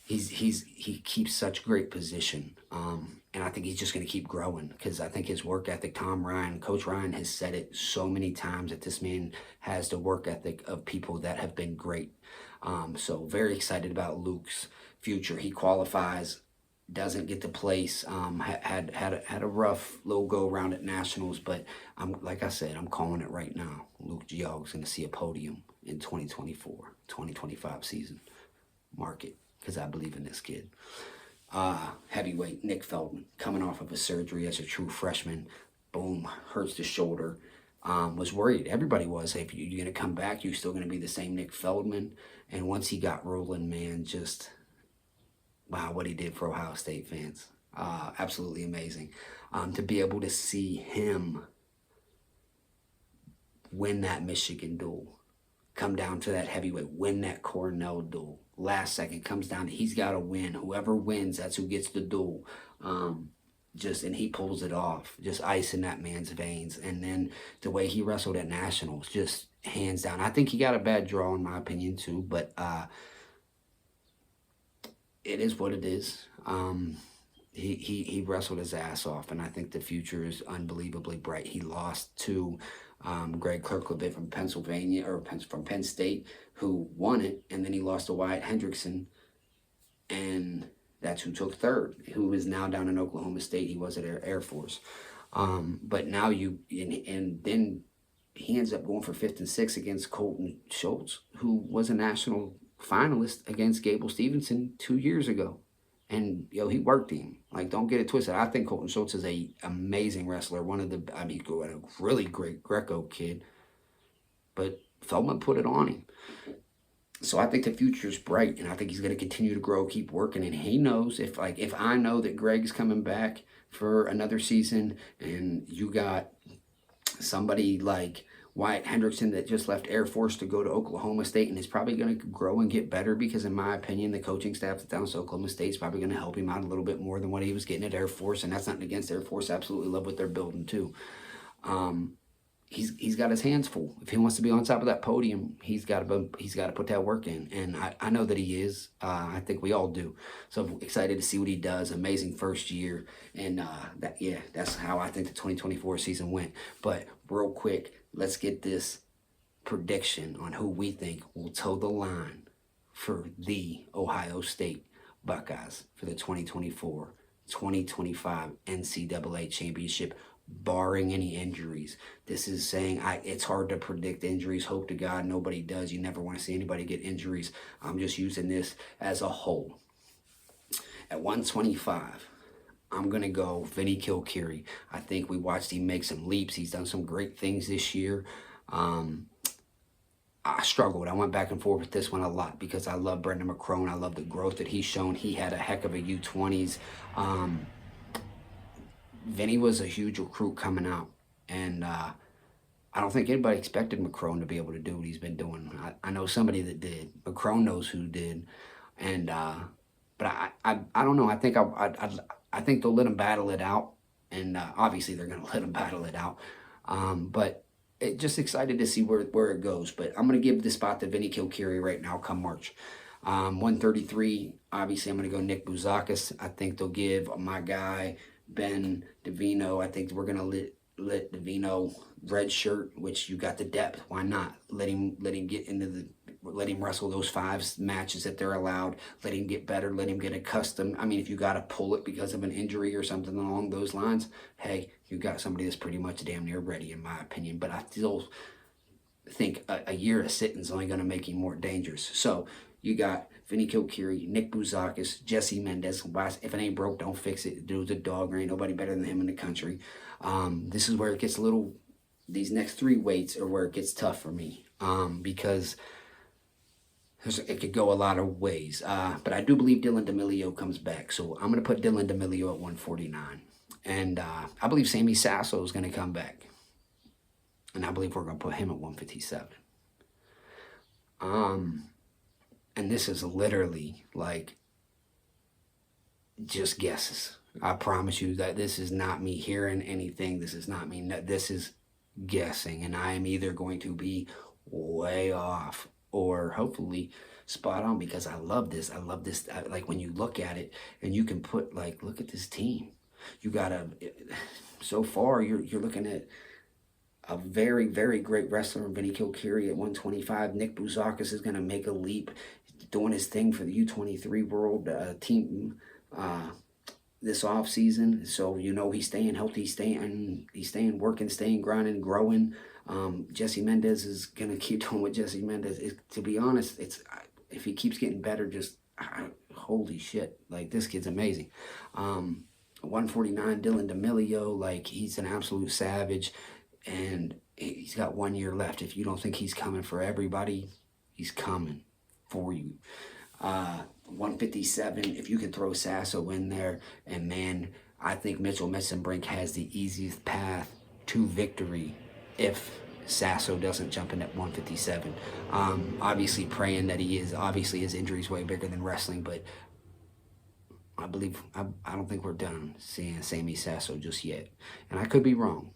He keeps such great position, and I think he's just going to keep growing because I think his work ethic. Coach Ryan has said it so many times that this man has the work ethic of people that have been great. So very excited about Luke's future. He qualifies. Doesn't get to place. Had a rough little go around at nationals, but like I said, I'm calling it right now. Luke Geog's going to see a podium in 2024, 2025 season. Mark it, because I believe in this kid. Heavyweight Nick Feldman, coming off of a surgery as a true freshman. Boom, hurts the shoulder. Was worried. Everybody was. If you're going to come back, you're still going to be the same Nick Feldman. And once he got rolling, man, just... wow, what he did for Ohio State fans. Absolutely amazing. To be able to see him win that Michigan duel, come down to that heavyweight, win that Cornell duel. Last second comes down to he's got to win. Whoever wins, that's who gets the duel. And he pulls it off, just ice in that man's veins. And then the way he wrestled at nationals, just hands down. I think he got a bad draw in my opinion too, but it is what it is. He wrestled his ass off, and I think the future is unbelievably bright. He lost to Greg Kirkwood from Pennsylvania, or from Penn State, who won it, and then he lost to Wyatt Hendrickson, and that's who took third, who is now down in Oklahoma State. He was at Air Force. But now and then he ends up going for 5th and 6th against Colton Schultz, who was a national finalist against Gable Stevenson 2 years ago. And, he worked him. Like, don't get it twisted. I think Colton Schultz is a amazing wrestler. A really great Greco kid. But Feldman put it on him. So I think the future's bright, and I think he's going to continue to grow, keep working. And he knows, if I know that Greg's coming back for another season, and you got somebody like Wyatt Hendrickson that just left Air Force to go to Oklahoma State and is probably going to grow and get better, because in my opinion, the coaching staff that's down at Oklahoma State is probably going to help him out a little bit more than what he was getting at Air Force. And that's nothing against Air Force. I absolutely love what they're building too. He's got his hands full. If he wants to be on top of that podium, he's got to put that work in. And I know that he is. I think we all do. So I'm excited to see what he does. Amazing first year. And that's how I think the 2024 season went. But real quick, let's get this prediction on who we think will toe the line for the Ohio State Buckeyes for the 2024-2025 NCAA Championship, barring any injuries. This is saying it's hard to predict injuries. Hope to God nobody does. You never want to see anybody get injuries. I'm just using this as a whole. At 125, I'm going to go Vinny Kilkiri. I think we watched him make some leaps. He's done some great things this year. I struggled. I went back and forth with this one a lot because I love Brendan McCrone. I love the growth that he's shown. He had a heck of a U20s. Vinny was a huge recruit coming out, and I don't think anybody expected McCrone to be able to do what he's been doing. I know somebody that did. McCrone knows who did, and but I don't know. I think I think they'll let him battle it out, and obviously they're going to let him battle it out. But just excited to see where it goes. But I'm going to give the spot to Vinny Kilkiri right now come March. 133, obviously I'm going to go Nick Bouzakis. I think they'll give my guy Ben DeVino. I think we're going to let DeVino red shirt, which you got the depth. Why not? Let him get into let him wrestle those 5 matches that they're allowed. Let him get better. Let him get accustomed. I mean, if you got to pull it because of an injury or something along those lines, hey, you got somebody that's pretty much damn near ready, in my opinion. But I still think a year of sitting is only going to make him more dangerous. So you got Vinny Kilkiri, Nick Bouzakis, Jesse Mendez. If it ain't broke, don't fix it. The dude's a dog. There ain't nobody better than him in the country. This is where it gets a little, these next 3 weights are where it gets tough for me because it could go a lot of ways. But I do believe Dylan D'Amelio comes back. So I'm going to put Dylan D'Amelio at 149. And I believe Sammy Sasso is going to come back. And I believe we're going to put him at 157. And this is literally like just guesses. I promise you that this is not me hearing anything. This is not me. This is guessing. And I am either going to be way off or hopefully spot on because I love this. I love this. Like when you look at it and you can put like, look at this team. You got so far you're looking at a very, very great wrestler in Vinny Kilkiri at 125. Nick Bouzakis is going to make a leap, doing his thing for the U23 world team this off season. So he's staying healthy, he's staying working, staying grinding, growing. Jesse Mendez is going to keep doing what Jesse Mendez. To be honest, if he keeps getting better, just holy shit, like this kid's amazing. 149, Dylan D'Amelio, like he's an absolute savage. And he's got 1 year left. If you don't think he's coming for everybody, he's coming for you. 157, if you can throw Sasso in there. And, man, I think Mitchell Metzenbrink has the easiest path to victory if Sasso doesn't jump in at 157. Obviously praying that he is. Obviously his injury is way bigger than wrestling. But I don't think we're done seeing Sammy Sasso just yet. And I could be wrong.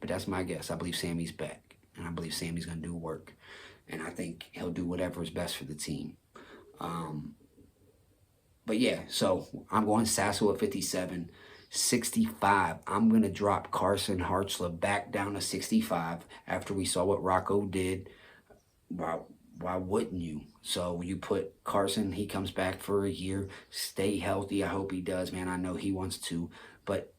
But that's my guess. I believe Sammy's back. And I believe Sammy's going to do work. And I think he'll do whatever is best for the team. But yeah, so I'm going Sasso at 57. 65, I'm going to drop Carson Hartzler back down to 65 after we saw what Rocco did. Why wouldn't you? So you put Carson, he comes back for a year. Stay healthy. I hope he does, man. I know he wants to. But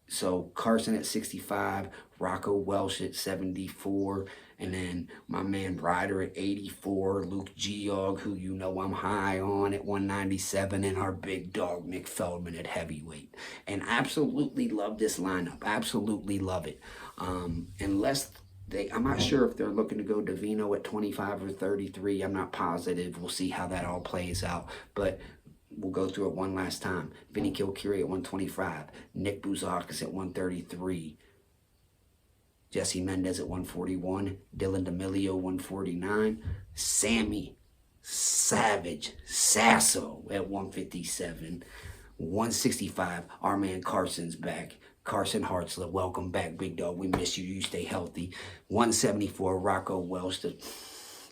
so Carson at 65, Rocco Welsh at 74, and then my man Ryder at 84, Luke Geog, who I'm high on, at 197, and our big dog Nick Feldman at heavyweight. And absolutely love this lineup. Absolutely love it. Unless I'm not sure if they're looking to go DeVino at 25 or 33. I'm not positive. We'll see how that all plays out. But we'll go through it one last time. Vinny Kilkiri at 125. Nick Bouzakis at 133. Jesse Mendez at 141. Dylan D'Amelio 149. Sammy Savage Sasso at 157. 165. Our man Carson's back. Carson Hartzler, welcome back, big dog. We miss you. You stay healthy. 174. Rocco Welsh,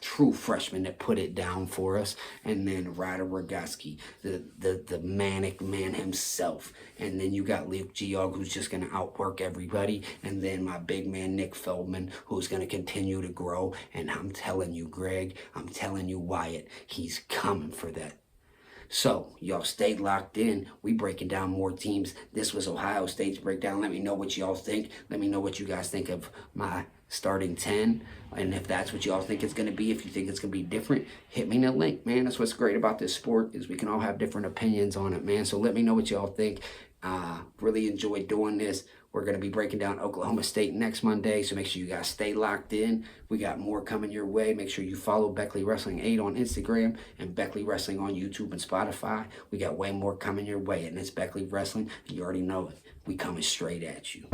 true freshman that put it down for us. And then Ryder Rogoski, the manic man himself. And then you got Luke Geog, who's just going to outwork everybody. And then my big man, Nick Feldman, who's going to continue to grow. And I'm telling you, Greg, I'm telling you, Wyatt, he's coming for that. So, y'all stay locked in. We breaking down more teams. This was Ohio State's breakdown. Let me know what y'all think. Let me know what you guys think of my starting 10. And if that's what y'all think it's going to be, if you think it's going to be different, hit me in the link, man. That's what's great about this sport, is we can all have different opinions on it, man. So let me know what y'all think. Really enjoyed doing this. We're going to be breaking down Oklahoma State next Monday, so make sure you guys stay locked in. We got more coming your way. Make sure you follow Beckley Wrestling 8 on Instagram and Beckley Wrestling on YouTube and Spotify. We got way more coming your way, and it's Beckley Wrestling. You already know it. We coming straight at you.